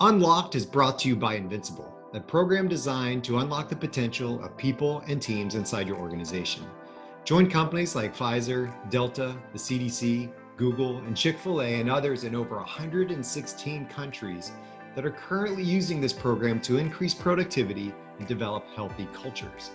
Unlocked is brought to you by Invincible, a program designed to unlock the potential of people and teams inside your organization. Join companies like Pfizer, Delta, the CDC, Google, and Chick-fil-A, and others in over 116 countries that are currently using this program to increase productivity and develop healthy cultures.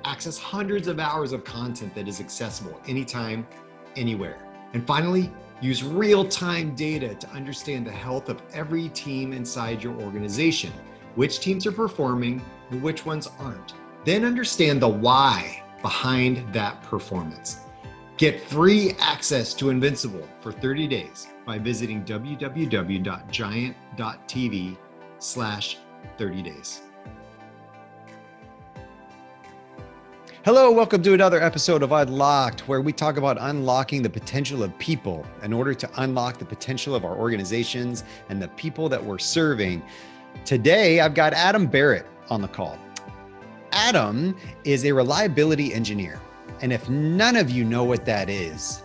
Access hundreds of hours of content that is accessible anytime, anywhere. And finally, use real-time data to understand the health of every team inside your organization, which teams are performing and which ones aren't. Then understand the why behind that performance. Get free access to Invincible for 30 days by visiting www.giant.tv/30days. Hello, welcome to another episode of Unlocked, where we talk about unlocking the potential of people in order to unlock the potential of our organizations and the people that we're serving. Today, I've got Adam Bahret on the call. Adam is a reliability engineer. And if none of you know what that is,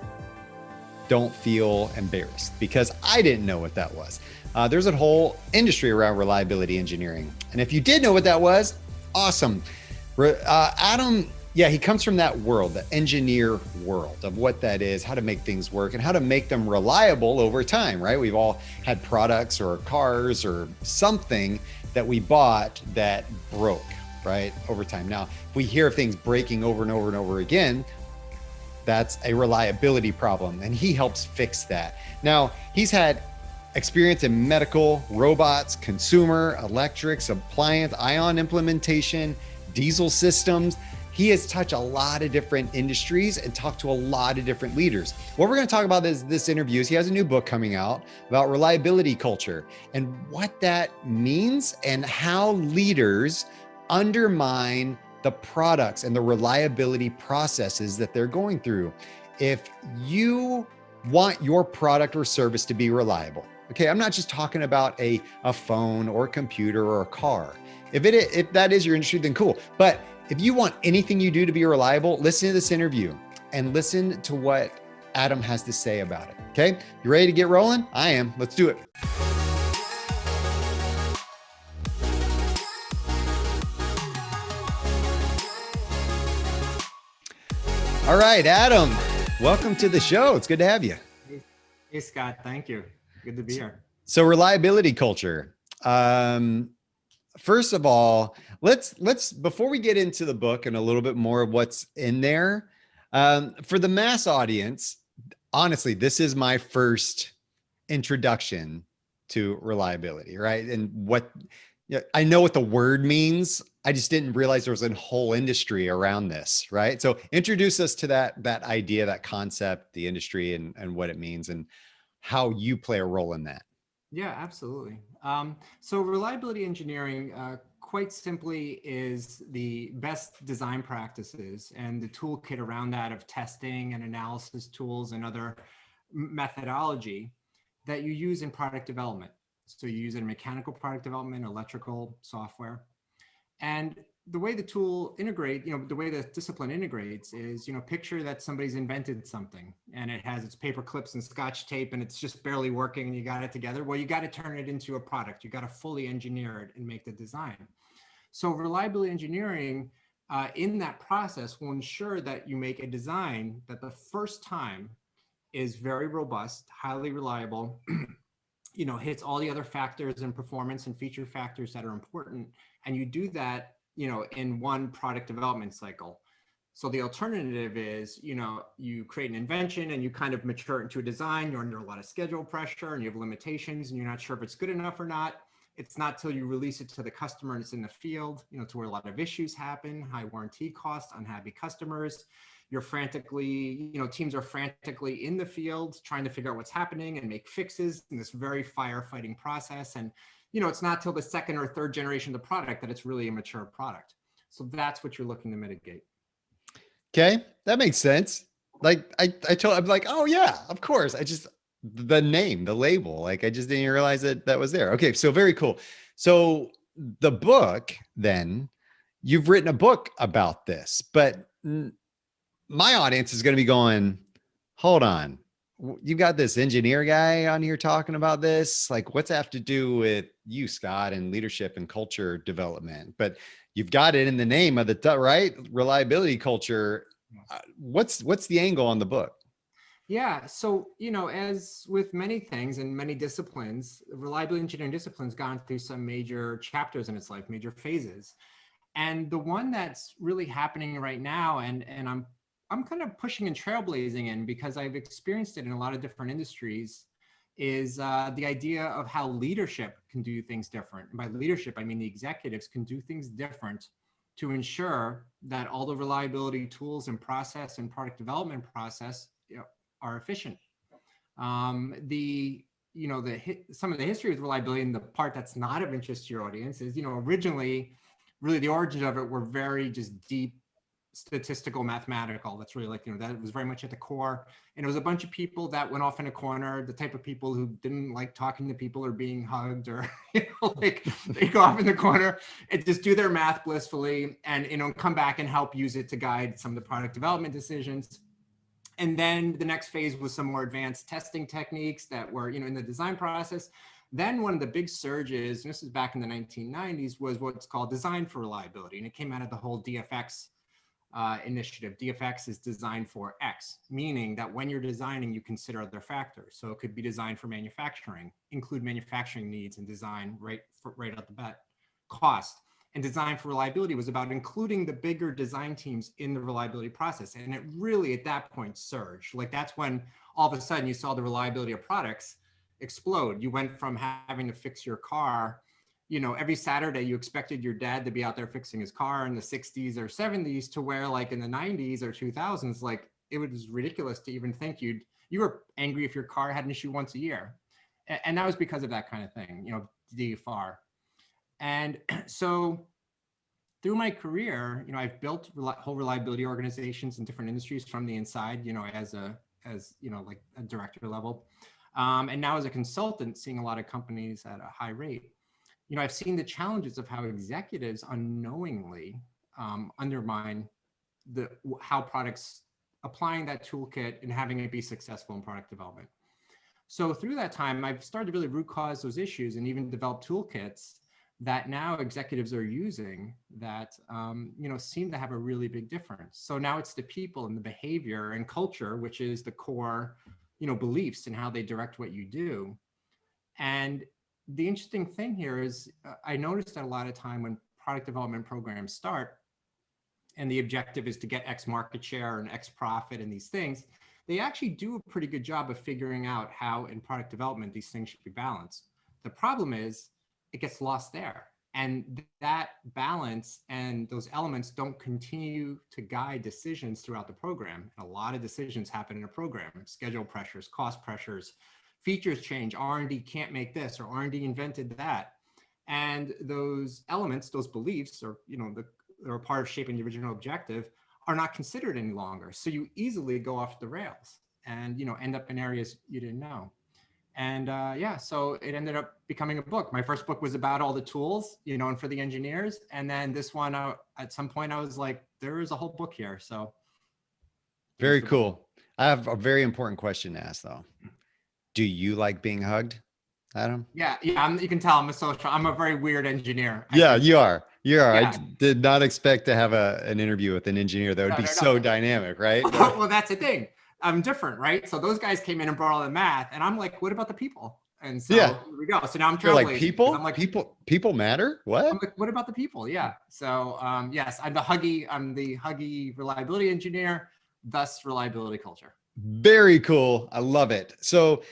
don't feel embarrassed, because I didn't know what that was. There's a whole industry around reliability engineering. And if you did know what that was, awesome. Adam, he comes from that world, the engineer world of what that is, how to make things work and how to make them reliable over time, right? We've all had products or cars or something that we bought that broke, right, over time. Now, if we hear of things breaking over and over and over again, that's a reliability problem, and he helps fix that. Now, he's had experience in medical, robots, consumer, electrics, appliance, ion implementation, diesel systems. He has touched a lot of different industries and talked to a lot of different leaders. What we're going to talk about is this interview is he has a new book coming out about reliability culture and what that means and how leaders undermine the products and the reliability processes that they're going through. If you want your product or service to be reliable, okay, I'm not just talking about a phone or a computer or a car. If that is your industry, then cool. But if you want anything you do to be reliable, listen to this interview and listen to what Adam has to say about it. Okay, you ready to get rolling? I am. Let's do it. All right, Adam, welcome to the show. It's good to have you. Hey, Scott. Thank you. Good to be here. So reliability culture. First of all, let's before we get into the book and a little bit more of what's in there, for the mass audience, honestly, this is my first introduction to reliability, right? And I know what the word means. I just didn't realize there was a whole industry around this, right? So introduce us to that idea, that concept, the industry, and what it means, and how you play a role in that. Yeah, absolutely. So reliability engineering, quite simply, is the best design practices and the toolkit around that of testing and analysis tools and other methodology that you use in product development. So you use it in mechanical product development, electrical, software. And the way the tool integrate, the way the discipline integrates is, picture that somebody's invented something and it has its paper clips and Scotch tape and it's just barely working and you got it together. Well, you got to turn it into a product. You got to fully engineer it and make the design. So reliability engineering in that process will ensure that you make a design that the first time is very robust, highly reliable, hits all the other factors and performance and feature factors that are important. And you do that in one product development cycle. So the alternative is, you create an invention and you kind of mature it into a design. You're under a lot of schedule pressure and you have limitations and you're not sure if it's good enough or not. It's not till you release it to the customer and it's in the field, to where a lot of issues happen, high warranty costs, unhappy customers. You're frantically, teams are frantically in the field trying to figure out what's happening and make fixes in this very firefighting process. And it's not till the second or third generation of the product that it's really a mature product. So that's what you're looking to mitigate. Okay, that makes sense. Like I'm like, oh yeah, of course. The name, the label, like I just didn't realize that was there. Okay, so very cool. So the book, then, you've written a book about this, but my audience is going to be going, hold on, you got this engineer guy on here talking about this. Like, what's that have to do with you, Scott, and leadership and culture development? But you've got it in the name of the right reliability culture. What's the angle on the book? Yeah, so, as with many things in many disciplines, reliability engineering discipline's gone through some major chapters in its life, major phases. And the one that's really happening right now, and I'm kind of pushing and trailblazing in because I've experienced it in a lot of different industries, is the idea of how leadership can do things different. And by leadership, I mean the executives can do things different to ensure that all the reliability tools and process and product development process are efficient. Some of the history of reliability, and the part that's not of interest to your audience is, originally, really the origins of it were very just deep statistical mathematical. That's really that was very much at the core. And it was a bunch of people that went off in a corner, the type of people who didn't like talking to people or being hugged, or they go off in the corner and just do their math blissfully, and come back and help use it to guide some of the product development decisions. And then the next phase was some more advanced testing techniques that were, in the design process. Then one of the big surges, and this is back in the 1990s, was what's called design for reliability. And it came out of the whole DFX initiative. DFX is designed for X, meaning that when you're designing, you consider other factors. So it could be designed for manufacturing, include manufacturing needs and design right out the bat. Cost. And design for reliability was about including the bigger design teams in the reliability process. And it really, at that point, surged. Like, that's when all of a sudden you saw the reliability of products explode. You went from having to fix your car, every Saturday you expected your dad to be out there fixing his car in the 60s or 70s, to where, like, in the 90s or 2000s, like, it was ridiculous to even think you were angry if your car had an issue once a year. And that was because of that kind of thing, DFR. And so through my career, I've built whole reliability organizations in different industries from the inside, as like a director level. And now as a consultant, seeing a lot of companies at a high rate, I've seen the challenges of how executives unknowingly undermine how products, applying that toolkit and having it be successful in product development. So through that time, I've started to really root cause those issues and even develop toolkits that now executives are using that, seem to have a really big difference. So now it's the people and the behavior and culture, which is the core, beliefs and how they direct what you do. And the interesting thing here is I noticed that a lot of time when product development programs start and the objective is to get X market share and X profit and these things, they actually do a pretty good job of figuring out how in product development these things should be balanced. The problem is it gets lost there. And that balance and those elements don't continue to guide decisions throughout the program. And a lot of decisions happen in a program: schedule pressures, cost pressures, features change, R&D can't make this, or R&D invented that. And those elements, those beliefs, or are part of shaping the original objective, are not considered any longer. So you easily go off the rails and end up in areas you didn't know. And so it ended up becoming a book. My first book was about all the tools, and for the engineers. And then this one, at some point, I was like, there is a whole book here. So. Very cool. I have a very important question to ask, though. Do you like being hugged, Adam? Yeah. You can tell I'm a social. I'm a very weird engineer. Yeah, you are. You are. Yeah. I did not expect to have an interview with an engineer that would be so dynamic, right? Well, that's the thing. I'm different, right? So those guys came in and brought all the math, and I'm like, what about the people? And so here we go. So now I'm like, people matter. What? I'm like, what about the people? Yeah. So yes, I'm the huggy reliability engineer, thus reliability culture. Very cool. I love it. So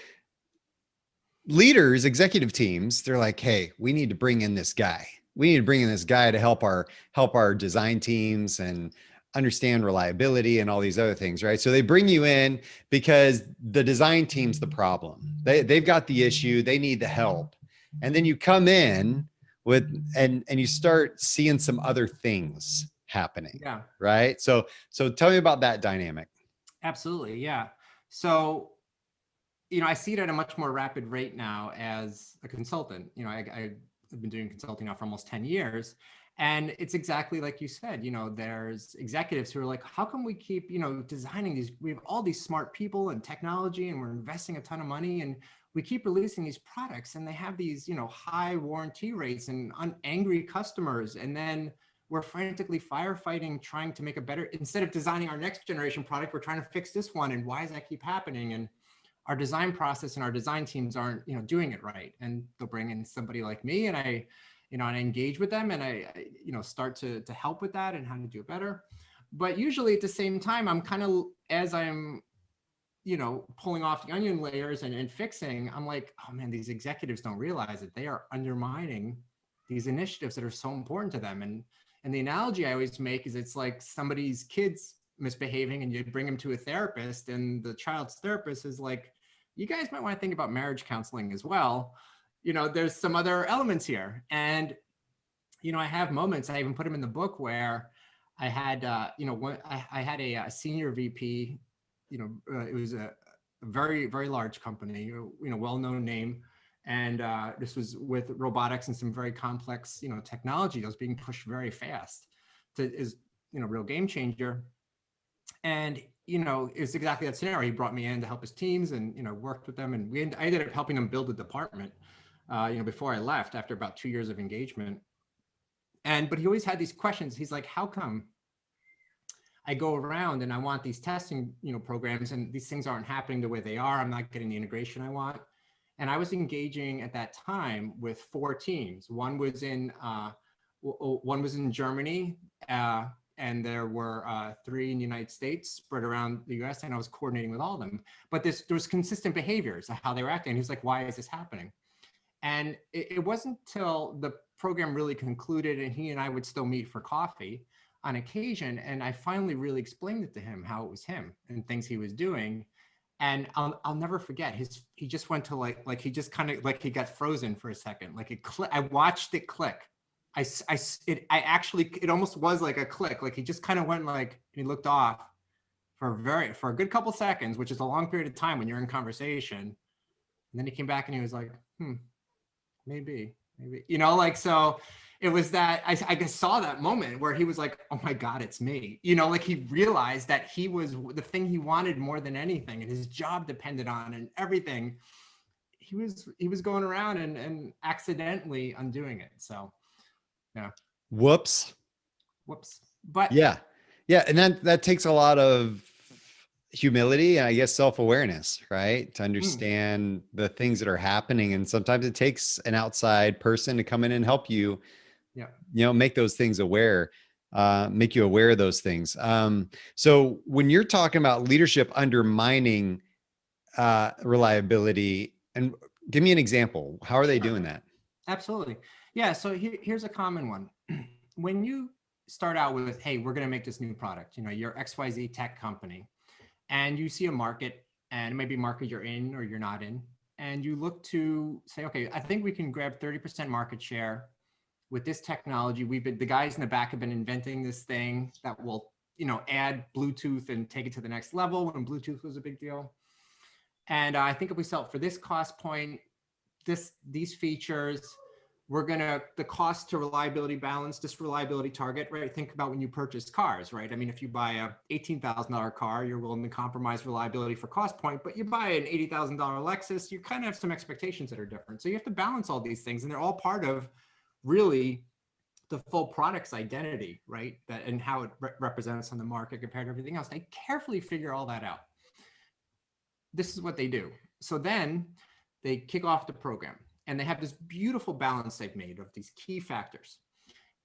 leaders, executive teams, they're like, hey, we need to bring in this guy. We need to bring in this guy to help our design teams and understand reliability and all these other things, right? So they bring you in because the design team's the problem. They've got the issue, they need the help. And then you come in with and you start seeing some other things happening. Yeah. Right. So tell me about that dynamic. Absolutely. Yeah. So, I see it at a much more rapid rate now as a consultant. I've been doing consulting now for almost 10 years. And it's exactly like you said, there's executives who are like, how can we keep, designing these, we have all these smart people and technology and we're investing a ton of money and we keep releasing these products and they have these, high warranty rates and angry customers. And then we're frantically firefighting, trying to make a better, instead of designing our next generation product, we're trying to fix this one. And why does that keep happening? And our design process and our design teams aren't, doing it right. And they'll bring in somebody like me and and I engage with them and I start to help with that and how to do it better. But usually at the same time, I'm kind of, as I'm, pulling off the onion layers and fixing, I'm like, oh man, these executives don't realize that they are undermining these initiatives that are so important to them. And the analogy I always make is it's like somebody's kids misbehaving and you bring them to a therapist and the child's therapist is like, you guys might want to think about marriage counseling as well. There's some other elements here. And, I have moments, I even put them in the book where I had, I had a senior VP, it was a very, very large company, well-known name. And this was with robotics and some very complex, technology that was being pushed very fast is, real game changer. And, it's exactly that scenario. He brought me in to help his teams and, worked with them. And I ended up helping him build a department, before I left after about 2 years of engagement. But he always had these questions. He's like, how come I go around and I want these testing, programs and these things aren't happening the way they are. I'm not getting the integration I want. And I was engaging at that time with 4 teams. One was in Germany, and there were 3 in the United States spread around the US, and I was coordinating with all of them. But there was consistent behaviors of how they were acting. And he was like, why is this happening? And it wasn't till the program really concluded and he and I would still meet for coffee on occasion. And I finally really explained it to him, how it was him and things he was doing. And I'll never forget he just went to like he just kind of like he got frozen for a second. Like I watched it click. It almost was like a click. Like he just kind of went like, he looked off for a good couple seconds, which is a long period of time when you're in conversation. And then he came back and he was like, maybe, so it was that I just saw that moment where he was like, oh my God, it's me. Like he realized that he was the thing he wanted more than anything and his job depended on and everything. He was going around and accidentally undoing it. So, yeah. Whoops. But yeah. And that takes a lot of humility and I guess self-awareness, right? To understand the things that are happening. And sometimes it takes an outside person to come in and help you, make those things aware, make you aware of those things. So when you're talking about leadership undermining reliability, and give me an example, how are they doing that? Absolutely. Yeah. So here's a common one. When you start out with, hey, we're going to make this new product, you're XYZ tech company, and you see a market and maybe market you're in or you're not in, and you look to say, okay, I think we can grab 30% market share with this technology. The guys in the back have been inventing this thing that will, add Bluetooth and take it to the next level when Bluetooth was a big deal. And I think if we sell it for this cost point, these features, the cost to reliability balance, this reliability target, right? Think about when you purchase cars, right? I mean, if you buy a $18,000 car, you're willing to compromise reliability for cost point, but you buy an $80,000 Lexus, you kind of have some expectations that are different. So you have to balance all these things, and they're all part of really the full product's identity, right? And how it represents on the market compared to everything else. They carefully figure all that out. This is what they do. So then they kick off the program. And they have this beautiful balance they've made of these key factors.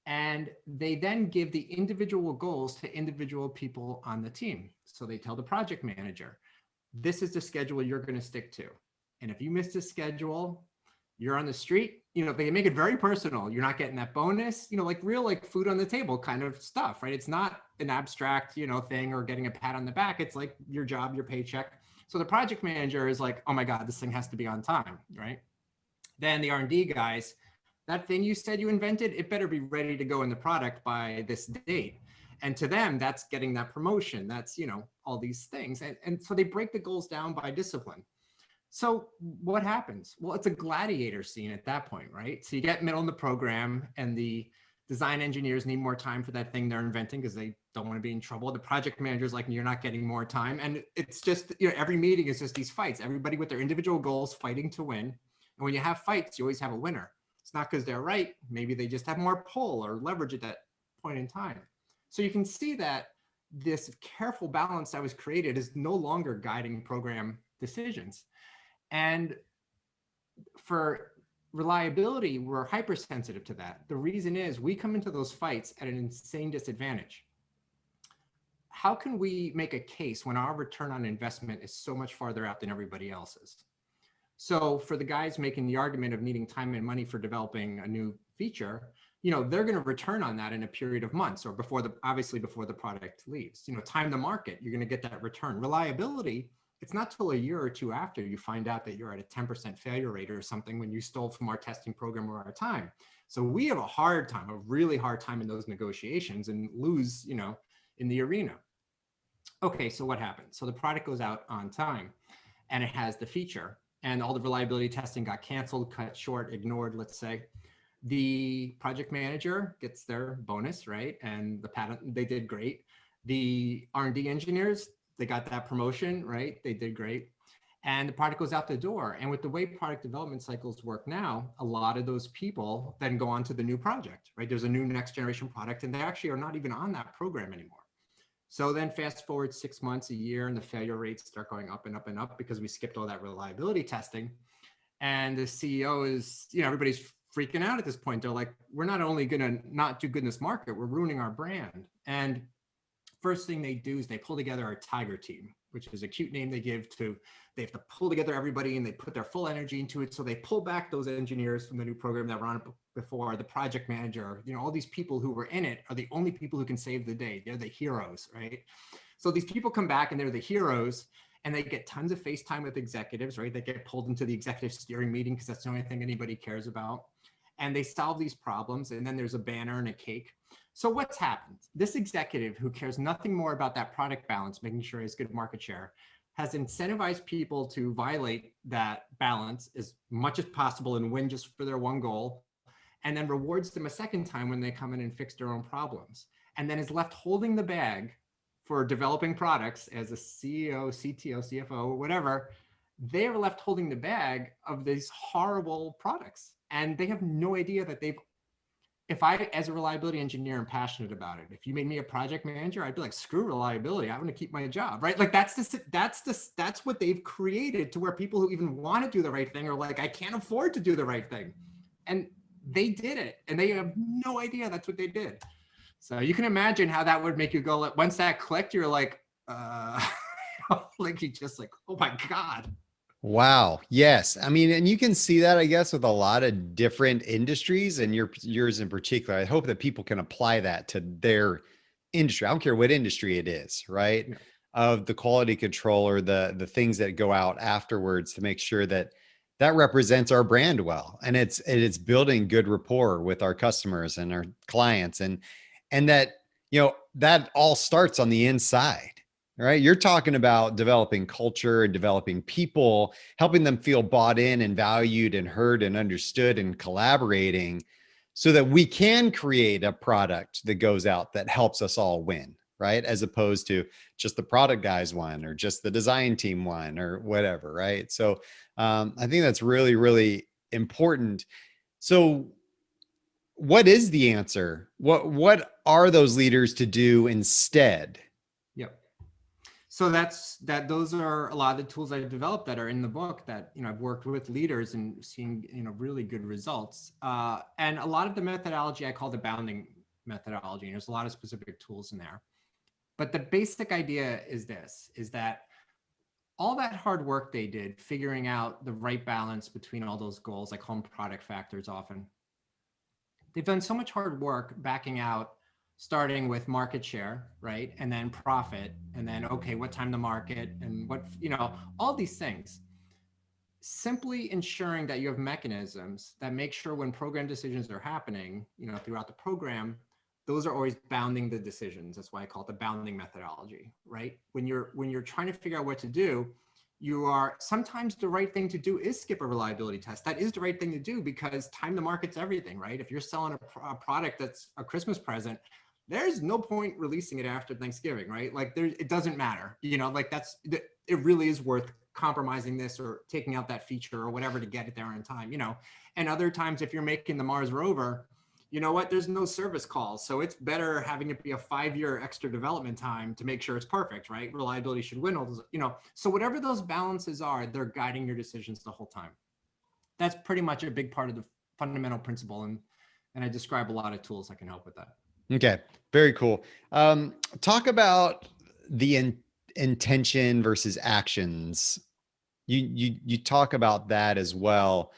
And they then give the individual goals to individual people on the team. So they tell the project manager, this is the schedule you're going to stick to. And if you miss the schedule, you're on the street. They make it very personal. You're not getting that bonus, like real, like food on the table kind of stuff, right? It's not an abstract, thing or getting a pat on the back. It's like your job, your paycheck. So the project manager is like, oh my God, this thing has to be on time, right? Then the R&D guys, that thing you said you invented, it better be ready to go in the product by this date. And to them, that's getting that promotion. That's, all these things. And so they break the goals down by discipline. So what happens? Well, it's a gladiator scene at that point, right? So you get middle in the program and the Design engineers need more time for that thing they're inventing because they don't want to be in trouble. The project manager's like, you're not getting more time. And it's just, every meeting is just these fights, everybody with their individual goals fighting to win. And when you have fights, you always have a winner. It's not because they're right. Maybe they just have more pull or leverage at that point in time. So you can see that this careful balance that was created is no longer guiding program decisions. And for reliability, we're hypersensitive to that. The reason is we come into those fights at an insane disadvantage. How can we make a case when our return on investment is so much farther out than everybody else's? So for the guys making the argument of needing time and money for developing a new feature, they're going to return on that in a period of months or obviously before the product leaves. Time to market, you're going to get that return. Reliability, it's not till a year or two after you find out that you're at a 10% failure rate or something when you stole from our testing program or our time. So we have a really hard time in those negotiations and lose, in the arena. Okay, so what happened? So the product goes out on time and it has the feature and all the reliability testing got canceled, cut short, ignored, let's say. The project manager gets their bonus, right? And the patent, they did great. The R&D engineers, they got that promotion, right? They did great. And the product goes out the door. And with the way product development cycles work now, a lot of those people then go on to the new project, right? There's a new next generation product and they actually are not even on that program anymore. So then fast forward 6 months, a year, and the failure rates start going up and up and up because we skipped all that reliability testing. And the CEO is, everybody's freaking out at this point. They're like, we're not only going to not do good in this market, we're ruining our brand. And first thing they do is they pull together our tiger team, which is a cute name they have to pull together everybody and they put their full energy into it. So they pull back those engineers from the new program that were on it before, the project manager, all these people who were in it are the only people who can save the day. They're the heroes, right? So these people come back and they're the heroes and they get tons of face time with executives, right? They get pulled into the executive steering meeting because that's the only thing anybody cares about. And they solve these problems and then there's a banner and a cake. So what's happened? This executive who cares nothing more about that product balance, making sure he has good market share, has incentivized people to violate that balance as much as possible and win just for their one goal, and then rewards them a second time when they come in and fix their own problems, and then is left holding the bag for developing products as a CEO, CTO, CFO, whatever. They are left holding the bag of these horrible products. And they have no idea that if I, as a reliability engineer, am passionate about it, if you made me a project manager, I'd be like, screw reliability. I want to keep my job, right? Like that's what they've created to where people who even want to do the right thing are like, I can't afford to do the right thing. And they did it and they have no idea that's what they did. So you can imagine how that would make you go, like, once that clicked, you're like, like you just like, oh my God. Wow. Yes. I mean, and you can see that, I guess, with a lot of different industries and yours in particular. I hope that people can apply that to their industry. I don't care what industry it is, right? Yeah. Of the quality control or the things that go out afterwards to make sure that that represents our brand well. And it's building good rapport with our customers and our clients and that, that all starts on the inside. Right. You're talking about developing culture and developing people, helping them feel bought in and valued and heard and understood and collaborating so that we can create a product that goes out that helps us all win. Right. As opposed to just the product guys won or just the design team won or whatever. Right. So I think that's really, really important. So what is the answer? What are those leaders to do instead? Yep. So those are a lot of the tools I've developed that are in the book that, I've worked with leaders and seen, really good results. And a lot of the methodology I call the bounding methodology, and there's a lot of specific tools in there. But the basic idea is that all that hard work they did figuring out the right balance between all those goals, I call them product factors often. They've done so much hard work backing out, starting with market share, right? And then profit, and then, okay, what time to market and what, all these things. Simply ensuring that you have mechanisms that make sure when program decisions are happening, throughout the program, those are always bounding the decisions. That's why I call it the bounding methodology, right? When you're trying to figure out what to do, sometimes the right thing to do is skip a reliability test. That is the right thing to do because time to market's everything, right? If you're selling a product that's a Christmas present, there's no point releasing it after Thanksgiving, right? Like it doesn't matter, like it really is worth compromising this or taking out that feature or whatever to get it there in time, and other times if you're making the Mars rover, you know what, there's no service calls. So it's better having it be a 5-year extra development time to make sure it's perfect, right? Reliability should win all those, so whatever those balances are, they're guiding your decisions the whole time. That's pretty much a big part of the fundamental principle. And I describe a lot of tools that can help with that. Okay. Very cool. Talk about the intention versus actions. You talk about that as well.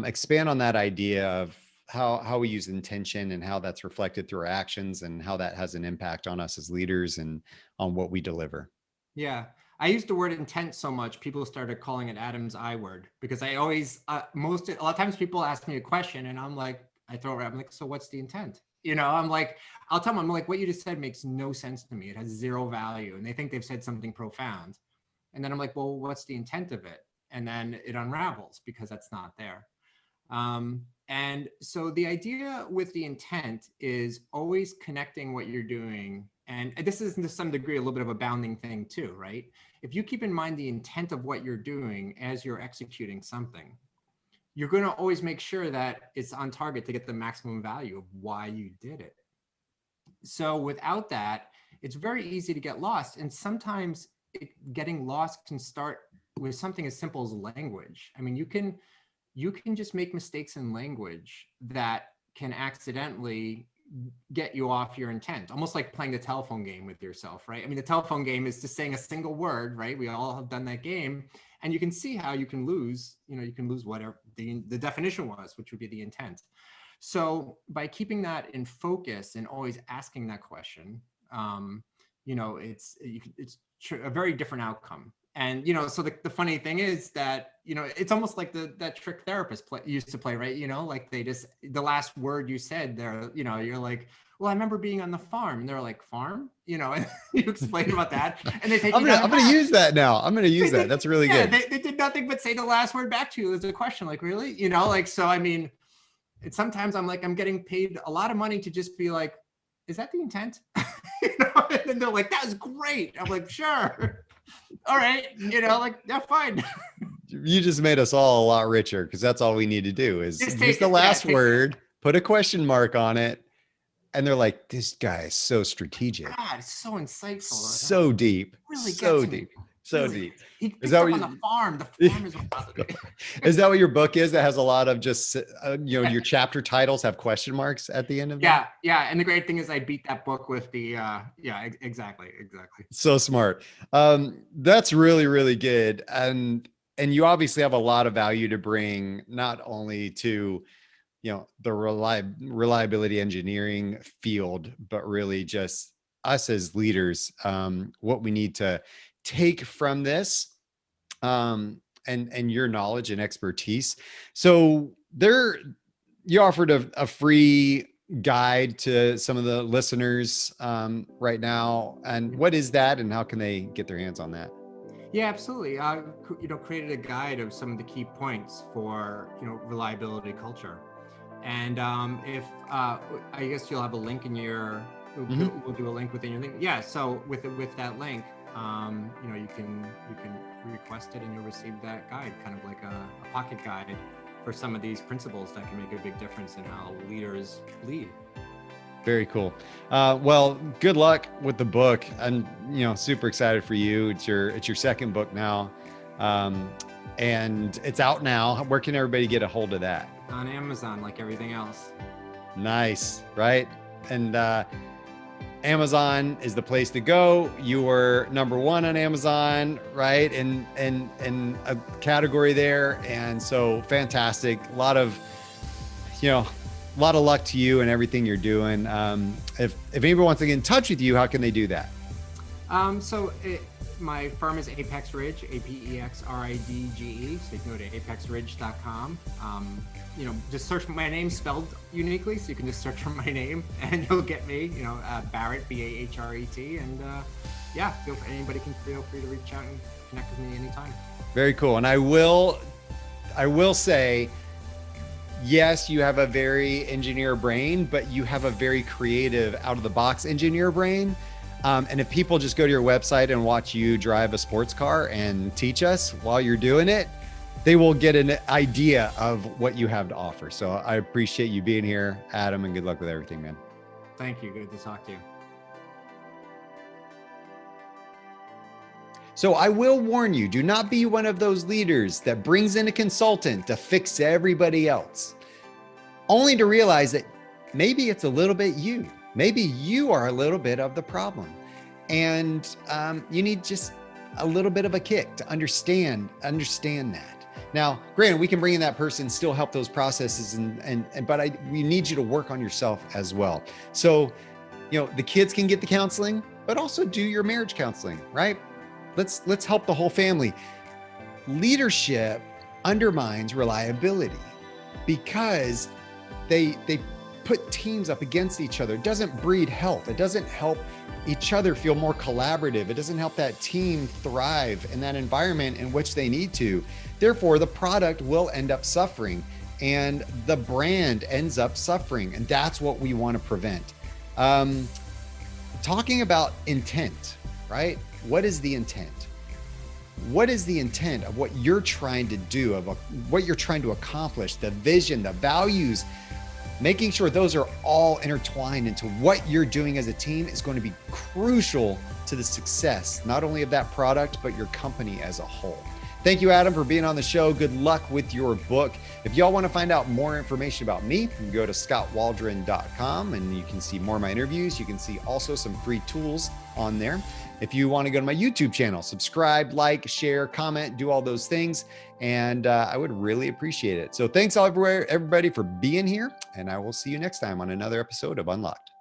Expand on that idea of how we use intention and how that's reflected through our actions and how that has an impact on us as leaders and on what we deliver. Yeah. I used the word intent so much, people started calling it Adam's I word, because I always, a lot of times people ask me a question and I'm like, I throw it around, I'm like, so what's the intent? I'm like, I'll tell them, I'm like, what you just said makes no sense to me. It has zero value. And they think they've said something profound. And then I'm like, well, what's the intent of it? And then it unravels because that's not there. And so the idea with the intent is always connecting what you're doing. And this is to some degree a little bit of a bounding thing too, right? If you keep in mind the intent of what you're doing as you're executing something, you're going to always make sure that it's on target to get the maximum value of why you did it. So without that, it's very easy to get lost. And sometimes getting lost can start with something as simple as language. I mean, you can just make mistakes in language that can accidentally get you off your intent, almost like playing the telephone game with yourself, right? I mean, the telephone game is just saying a single word, right? We all have done that game. And you can see how you can lose, you can lose whatever the definition was, which would be the intent. So by keeping that in focus and always asking that question, it's a very different outcome. And, so the funny thing is that, it's almost like that trick therapist used to play, right? Like the last word you said there, you're like, well, I remember being on the farm, and they're like, farm, and you explain about that. And they take I'm going to use that now. I'm going to use that. That's really good. They did nothing but say the last word back to you as a question. Like, really? So, I mean, sometimes I'm like, I'm getting paid a lot of money to just be like, is that the intent? And then they're like, that was great. I'm like, sure. All right. Like, yeah, fine. You just made us all a lot richer, because that's all we need to do is use the last word, put a question mark on it. And they're like, this guy is so strategic. God, it's so insightful. So deep. Really so deep. So really deep. Is that what on the farm? The farm is what Is that what your book is? That has a lot of just, your chapter titles have question marks at the end of them? Yeah. And the great thing is I beat that book with the, exactly. So smart. That's really, really good. And you obviously have a lot of value to bring, not only to, the reliability engineering field, but really just us as leaders, what we need to take from this, and your knowledge and expertise. So you offered a free guide to some of the listeners right now. And what is that, and how can they get their hands on that? Yeah, absolutely. Created a guide of some of the key points for, reliability culture. And if I guess you'll have a link in your, we'll do a link within your link. Yeah. So with that link, you can request it and you'll receive that guide, kind of like a pocket guide for some of these principles that can make a big difference in how leaders lead. Very cool. Well, good luck with the book. I'm, super excited for you. It's your second book now. And it's out now. Where can everybody get a hold of that? On Amazon, like everything else. Nice, right? And Amazon is the place to go. You were number one on Amazon, right? In a category there. And so fantastic. A lot of luck to you and everything you're doing. If anybody wants to get in touch with you, how can they do that? My firm is Apex Ridge, APEXRIDGE. So you can go to apexridge.com. Just search my name spelled uniquely. So you can just search for my name and you'll get me, Bahret, Bahret. And yeah, anybody can feel free to reach out and connect with me anytime. Very cool. And I will say, yes, you have a very engineer brain, but you have a very creative, out of the box engineer brain. And if people just go to your website and watch you drive a sports car and teach us while you're doing it, they will get an idea of what you have to offer. So I appreciate you being here, Adam, and good luck with everything, man. Thank you. Good to talk to you. So I will warn you, do not be one of those leaders that brings in a consultant to fix everybody else, only to realize that maybe it's a little bit you. Maybe you are a little bit of the problem, and you need just a little bit of a kick to understand that. Now, granted, we can bring in that person, still help those processes, but we need you to work on yourself as well. So, the kids can get the counseling, but also do your marriage counseling, right? Let's help the whole family. Leadership undermines reliability because they put teams up against each other. It doesn't breed health. It doesn't help each other feel more collaborative. It doesn't help that team thrive in that environment in which they need to. Therefore, the product will end up suffering and the brand ends up suffering. And that's what we want to prevent. Talking about intent, right? What is the intent? What is the intent of what you're trying to do, of what you're trying to accomplish, the vision, the values? Making sure those are all intertwined into what you're doing as a team is going to be crucial to the success, not only of that product, but your company as a whole. Thank you, Adam, for being on the show. Good luck with your book. If y'all want to find out more information about me, you can go to skotwaldron.com and you can see more of my interviews. You can see also some free tools on there. If you want to go to my YouTube channel, subscribe, like, share, comment, do all those things. And I would really appreciate it. So thanks everybody for being here. And I will see you next time on another episode of Unlocked.